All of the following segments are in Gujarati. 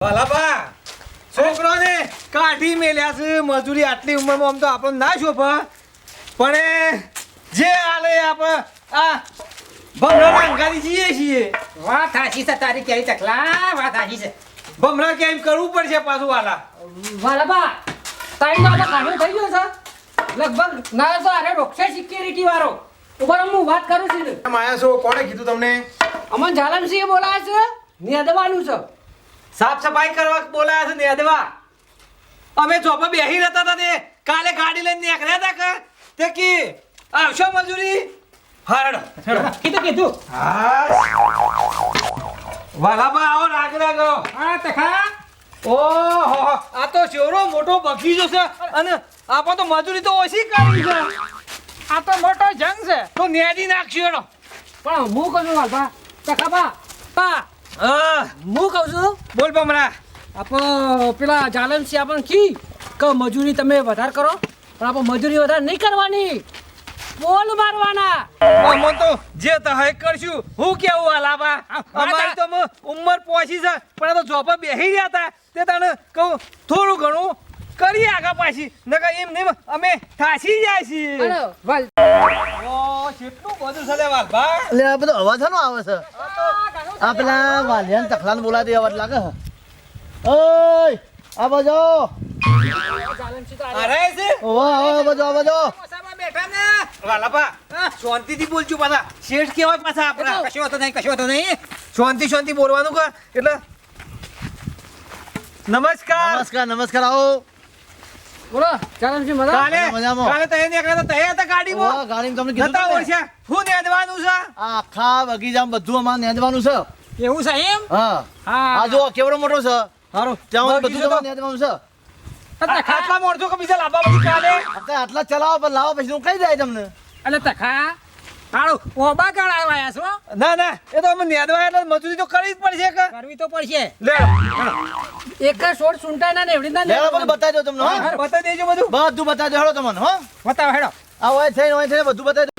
ભલાભા છોકરોને કાઢી મેલ્યા છે મજૂરી આટલી ઉંમરમાં આમ તો આપણને ના શોભા પણ જે આલે આપણે આ ભમરા અંગારી જઈએ છીએ. વાત હાચી છે તારી કેરી ચકલા વાત હાચી છે. ભમરા કેમ કરવું પડશે પાછું વાલા વાલાબા ટાઈમ તો કાઢો થઈ ગયો છે લગભગ ના તો અરે રોકશે સિક્યુરિટી વાળો ઉપર હું વાત કરું છું ને. આયા છો કોણે કીધું તમને? અમન જાલમસિંહ બોલાવે છે નેદવાનું છે. સાફ સફાઈ કરવા બોલાયા છે નેદવા. અમે ચોપા બેહી રહેતા હતા તે કાલે ગાડી લઈને નીકળ્યા હતા કે તે કી આવશો મજૂરી હારડો કીધું વાલાબા આવો રાગ રાગો. હા તખા ઓહો આ તો શેવરો મોટો બગીચો છે અને આપણે તો મજૂરી તો ઓછી કરી છે. આ તો મોટો જંગ છે. તો નેદી નાખશું એનો. પણ હું કહું છું વાલબા તખાબા પા હા હું કહું છું બોલ ભમરા. આપણો પેલા જાલમસિંહ આપણને કી કે મજૂરી તમે વધારે કરો પણ આપણે મજૂરી વધારે નહીં કરવાની બોલ મારવાના. અમે તો જે તહાય કરશું હું કેવું વાલાબા અમારી તો ઉંમર પહોંચી છે પણ આ તો જોપા બેહી રહ્યા હતા તે તને કહું થોડું ઘણું કરીએ આગા પાછી નકર એમ નહીં અમે થાસી જાય છીએ. અરે વાલ ઓ કેટલું બધું છે લે વાલભા. એટલે આ બધો અવાજ શાનો આવે છે? આ પેલા વાલિયાને તખલાને બોલાવી દે અવાજ લાગે છે. ઓય આ બાજુ જાલમસિંહ તો અરે છે ઓવા આ બાજુ આ બાજુ. ઓસામાં બેઠા ને વાલાબા શાંતિથી બોલજો પાછા શેઠ કહેવાય પાછા આપણા. કશો હતો નહીં શાંતિ બોલવાનું કર એટલે નમસ્કાર. નમસ્કાર નમસ્કાર આવો. બોલો જાલમસિંહ મજા કાલે મજામાં. કાલે તય નીકળ્યા હતા તય હતા ગાડીમાં ઓવા ગાડીમાં તમને કીધું નતા તું ને? ઓળખ્યા હું નેદવાનું છે. આ આખા બગીચામાં બધું અમારે નેદવાનું છે. એવું છે એમ હા હા આ જો કેવડો મોટો છે. હારું ત્યાં બધું બગીચો તો તમારે નેદવાનું છે. આટલા મોરચો કે બીજા લાંબા બધી કાલે અત્યારે આટલા ચલાવો પણ લાવો પછી હું કઈ જાય તમને. એટલે તખા હાલો ઓબા કળાવાયા છો ના એ તો અમે નેદવા એટલે મજૂરી તો કરવી જ પડશે કે કરવી તો પડશે લે એક જ છોડ સુંટાય ના ને એવડી ના લેવા બધું બતાવી દો તમને હો. બતાવી દેજો બધું. બધું બતાવી દો હેડો તમને હો. બતાવો હેડો આ હોય થઈને બધું બતાવી દો.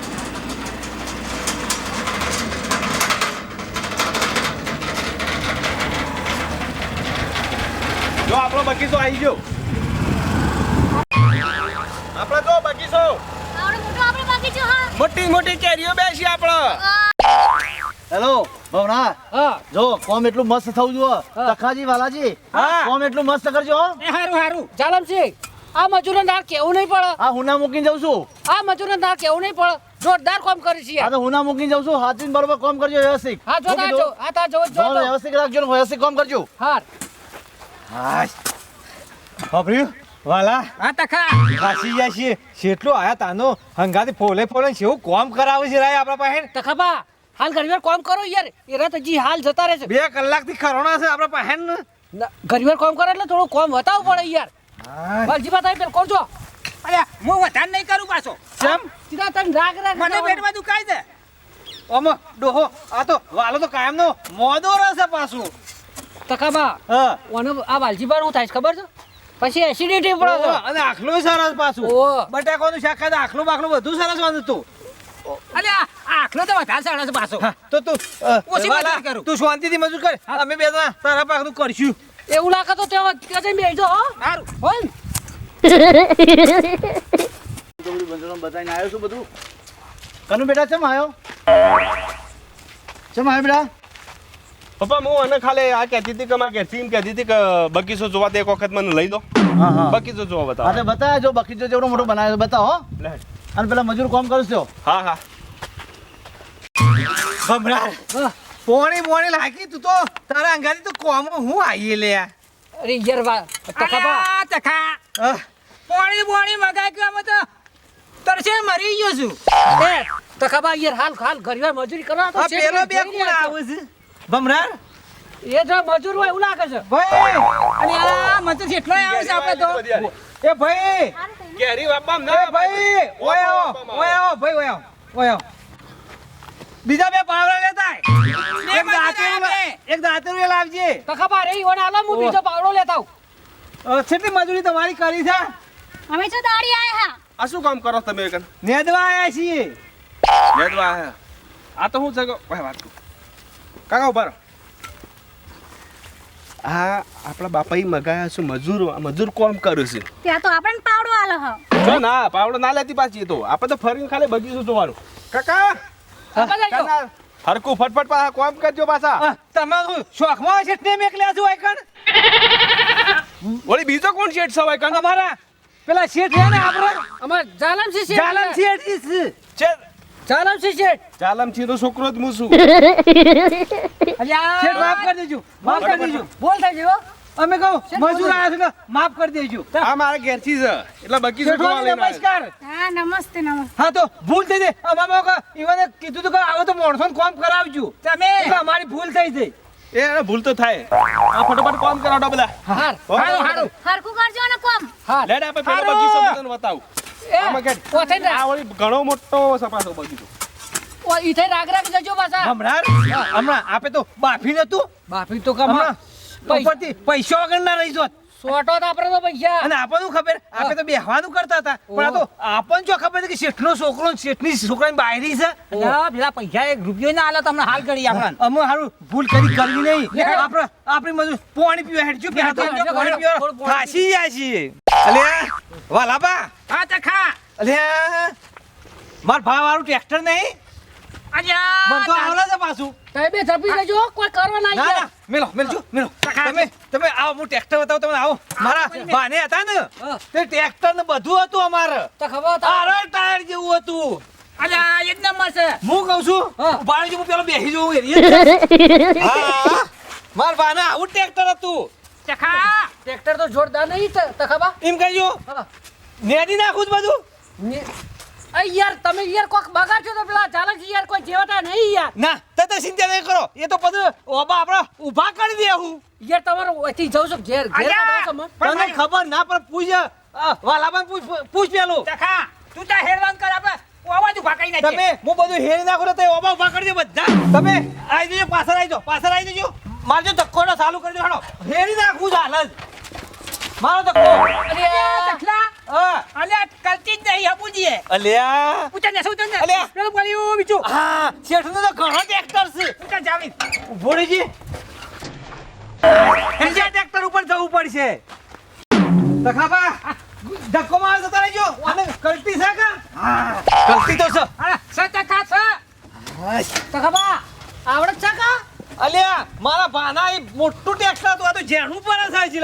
જો આપણો બગીચો આવી ગયો. આપણે જો બગીચો આવડો મોટો આપણો બગીચો હા મોટી કેરીઓ બેસી આપણે. હેલો ભવના હા જો કોમ એટલું મસ્ત થવું જોઈએ. તખાજી વાલાજી હા. કોમ એટલું મસ્ત કરજો હો. એ હારું જાલમસિંહ આ મજૂરને નાર કેવું નહીં પડે આ હુના મૂકીને જાઉં છું. આ મજૂરને નાર કેવું નહીં પડે જોરદાર કામ કરી છે આ તો હુના મૂકીને જાઉં છું. હાથીને બરોબર કામ કરજો વ્યવસ્થિત. હા જો મૂકી દો. આ તા જો જો વ્યવસ્થિત રાખજો ને વ્યવસ્થિત કામ કરજો. હાર હાશ બાપરી વાલા આ તખા ખાસી જાય છે કેટલું આયા તાનો હંગાથી ફોલે કેવું કોમ કરાવે છે રાય આપણા પાસે. તખાબા હાલ ઘડીવાર કામ કરો યાર એરા તો જી હાલ જતા રહે છે 2 કલાકથી ખરોણા છે આપણા પાસે ને. ઘડીવાર કામ કરે એટલે થોડું કામ બતાવવું પડે યાર હા. વાલજી બતાવી પેલ કોણ છો અરે હું વધારે નહીં કરું પાછો કેમ? સીધા તમે રાગ મને પેટમાં દુખાય છે ઓમો ડોહો આ તો વાલો તો કાયમનો મોદો રહેશે પાછું. તખાબા હા ઓનો આ વાલજી બાર હું થાય છે ખબર છે પછી એસિડિટી પડે છે અને આખલું સરસ પાછું. ઓહો. બટાકાનું શાક ખાધા આખલું બાખલું બધું સરસ વાંધું તું. અલે આખલો તો વધારે સાડા છે પાછો હા, તો તું ઓછી વાલા, મજૂરી કરું. તું શાંતિથી મજૂર કર અમે બે જણા તારા પાકનું કરશું. એવું લાગે તો ત્યાં જઈને બેસજો હો સારું હોય ને બધું બંધોબસ્ત બતાવીને આવ્યો છું બધું. કનુ બેટા ચમ આવ્યો? ચમ આવ્યો બેટા? પપ્પા હું અને ખાલી આ કહેતી હતી કે મારા ઘેરથી એમ કહેતી હતી કે બગીચો જોવા તે એક વખત મને લઈ દો. હા હા બગીચો જોવા હા બતાવો. તો બતાવે જો બગીચો જેવડો મોટો બનાવ્યો છે, બતાવો હો. લે. અને પેલા મજૂર કામ કરશો. હા ભમરા પોણી લાગી તું તો તારા અંગાથી તો કોમ હું આવીએ લે. અરે યાર વા તખાબા તખા આહ, પોણી મગાય કે અમે તો તરસે મરી ગયો છું એ તખાબા યાર હાલ ઘડીવાર મજૂરી કરો તો આ પેલો બે કોણ આવે છે ભમરા એ જો મજૂર હોય એવું લાગે છે ભાઈ અને આ મજૂર જેટલો આવે છે આપણે તો એ ભાઈ કેરી બાપા એ ભાઈ ઓય આવો ભાઈ ઓય આવો બીજા બે પાવડા લેતા આય. એક દાંતેરું લાવજે. તખાબા રે ઈવન આલો હું બીજો પાવડો લેતા આવું કેટલી મજૂરી તમારી કરી છે? અમે તો દાડી આયા હા આ શું કામ કરો તમે કન નેદવા આયા છીએ. નેદવા આયા. આ તો હું છે કે ભાઈ વાત કરું. કાકા ઉભા રહો. આ આપણા બાપા મગાયા છે મજૂર કોમ કર્યું છે ત્યાં તો આપણને પાવડો આલો હ જો ના પાવડો ના લેતી પાછી એ તો આપણે તો ફરીને ખાલી બગીચો જોવાનું કાકા કાકા, હરકું ફટફટ પાછા કોમ કરજો પાછા તમારું શોખમાં શેઠને મેકલ્યા છો આઈકણ વળી બીજો કોણ શેઠ સવાય કાકા અમારા પેલા શેઠ છે ને આપણો અમાર જાલમસિંહ શેઠ જાલમ શેઠ ઈ છે. છે જાલમસિંહ શેઠ ચાલમથી નો છોકરો જ હું છું અલ્યા શેઠ માફ કરી દેજો માફ કરી દેજો બોલ થાય જેવો અમે કહું મજૂર આવ્યા છે ને માફ કરી દેજો આ મારા ઘેરથી છે એટલે બગીચો જોવા શેઠોને લઈને આવ્યો. નમસ્કાર હા નમસ્તે નમસ્તે હા તો ભૂલ થઈ ગઈ અમારે ઈવને કીધું તો કે આવો તો માણસોને કામ કરાવજો તમે અમારી ભૂલ થઈ ગઈ એ ભૂલ તો થાય આ ફટાફટ કોમ કરાવડો બધા હાર હારું હારું હરખું કરજો ને કોમ હાર લેડ આપણે પેલો હારું. બગીચો બધાને બતાવું આમાં કે ઓથે આ વળી ઘણો મોટો સપાસો બગીચો ઓ ઈથે રાગ રાગ જજો પાછા હમણાં આપે તો બાફી નતું બાફી તો કમા હમણાં ઉપરથી પૈસા વગર ના રહી જોત સોટો તો આપણે તો પૈસા અને આપણને ખબર આપે તો બેહવાનું કરતા હતા પણ આ તો આપણને જો ખબર છે કે શેઠનો છોકરો ને શેઠની છોકરાની બાયરી છે પેલા પૈસા એક રૂપિયો ના આલે તમને હાલ કરી આપણને અમે હારું ભૂલ કરી કરવી નહીં આપણે આપણી મજૂર પાણી પીવા હેડજો પેલા તો પાણી પીવા ફાસી જાય છીએ અલ્યા વાલાબા હા તે ખા અલ્યા માર ભાવાળું ટ્રેક્ટર નહીં મને તો આવડે છે પાછું તમે બે ઝપી લેજો કોઈ કરવા ના ના ના મેલો મેલો તમે આવો હું ટ્રેક્ટર બતાવું તમે આવો મારા ભાને હતા ને તે ટ્રેક્ટર ને બધું હતું અમારે તો ખબર હતા આરો ટાયર જેવું હતું અલ્યા એક નંબર છે હું કહું છું હા. ભાણે હું પેલો બેસી જવું હા માર ભાને આવું ટ્રેક્ટર હતું ચખા ટ્રેક્ટર તો જોરદાર નહીં તખાબા એમ કહેજો નેદી નાખું જ બધું યાર તમે યાર કોક બગાડજો તો પેલા ચાલક યાર કોઈ જેવતા નહીં યાર ના તો ચિંતા નહીં કરો એ તો બધું ઓબા આપણે ઊભા કરી દે હું યાર તમારો અહીંથી જવું છું ઘેર ઘેર કાઢો છો મને. તને ખબર ના પણ પૂછ વાલાબાન પૂછ પેલું ચખા તું તા હેરવાન કર આપણે અવાજ ઉભા કરી નાખીએ તમે હું બધું હેરી નાખું તો ઓબા ઊભા કરી દે બધા તમે આવી જજો પાછળ આવી જજો મારજો ધક્કો ને ચાલુ કરી દો હાલો હેરી નાખું જ હાલ જ મારો ધક્કો ચખલા હા અલ્યા કલતી જ નહીં હબુજીએ અલ્યા પૂછા ને શું તને અલ્યા. પેલું બોલ્યું બીજું હા શેઠનો તો ઘણો ટ્રેક્ટર છે પૂછા જાવી ભોળીજી બીજા ટ્રેક્ટર ઉપર જવું પડશે તખાબા ધક્કો માર જતા રહેજો અને કલટી છે કે હા કલટી તો છે અરે સચખા છે તખાબા આવડત છે કા અલ્યા મારા ભાના એ મોટું ટ્રેક્ટર હતું આ તો જેણું પર થાય છે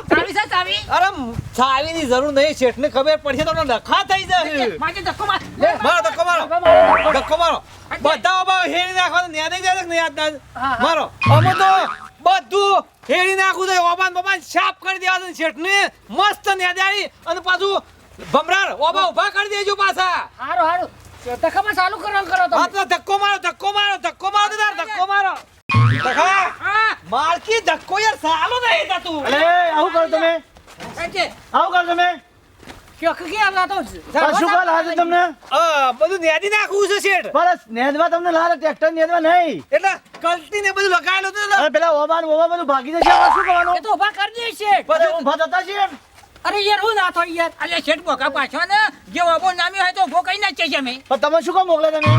ચાવી છે ચાવી અરે ચાવીની જરૂર નહીં શેઠને ખબર પડશે તો ડખા થઈ જશે માજે ધક્કો માર મારો ધક્કો મારો ધક્કો મારો બધા ઓબા હેરી નાખવાનું ન્યાદ જાય કે યાદ ના મારો અમે તો બધું હેરી નાખું તો ઓબાન સાફ કરી દેવાનું શેઠને મસ્ત ન્યાદ આવી અને પાછું ભમરાર ઓબા ઊભા કરી દેજો પાછા હારું હારું તખાબા ચાલુ કરવાનું કરો તમે માત્ર ધક્કો મારો તો તાર ધક્કો મારો તખા મારકી ધક્કો યાર સાલો નહીં થતું અલે આવું કરો તમે એટલે આવું કરો તમે ક્યોક કે આલા તો શું કાલ હાજર તમને બધું ન્યાદી નાખવું છે શેઠ બસ નેદવા તમને લાલ ટ્રેક્ટર નેદવા નહીં એટલે કલતી ને બધું લગાવેલું હતું અરે પેલા ઓબાન ઓબા બધું ભાગી જશે આપણે શું કરવાનું એ તો ઉભા કરી દે છે પછી ઊભા થતા છીએ અરે યાર હું ના થયો યાર અલે શેઠ બોકા પાછો ને જે ઓબો નામી હોય તો ઉભો કઈ ના છે અમે પણ તમે શું કામ મોકલે તમે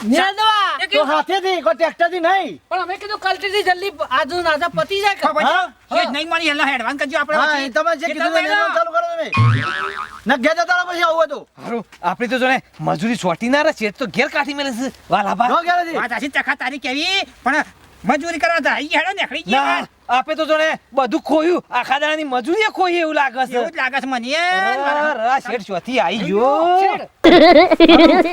નેદવા તો હાથેથી કોઈ ટ્રેક્ટરથી નહીં પણ અમે કીધું કલટીથી જલ્દી આજુ નાજા પતી જાય કે હા? શેઠ નહીં મળી એલા હેડવાન કરજો આપણે હા એ તમે જે કીધું તે નેદવાનું ચાલુ કરો તમે ન ઘેર જતા રહો પછી આવું હતું હારું આપણે તો જોને મજૂરી છોટી ના રહે શેઠ તો ઘેર કાઢી મેલે છે વાલાબા ન ઘેર હતી વાત આછી ચખા તારી કેવી પણ મજૂરી કરવા તા ઈ હેડો નીકળી ના ગયા આપે તો જોને બધું ખોયું આખા દાડાની મજૂરી ખોઈ એવું લાગે છે એવું જ લાગે છે મને શેઠ ચોથી આવી ગયો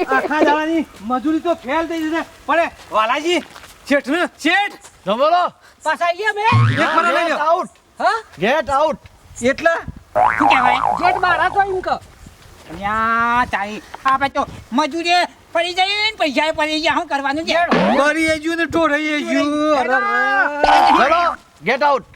આખા દાડાની મજૂરી તો ફેલ થઈ જશે પણ વાલાજી શેઠ ને શેઠ જો બોલો પાછા આઈએ મે એક ફરો લઈ લો આઉટ હા ગેટ આઉટ એટલે શું કહેવાય જેટ મારા તો એમ કહો યા તારી આપણે તો મજૂરી પડી જાય ને પૈસા પડી જાય શું કરવાનું છે બરી એજુ ને ઠોરાઈ એજુ ચલો ગેટ આઉટ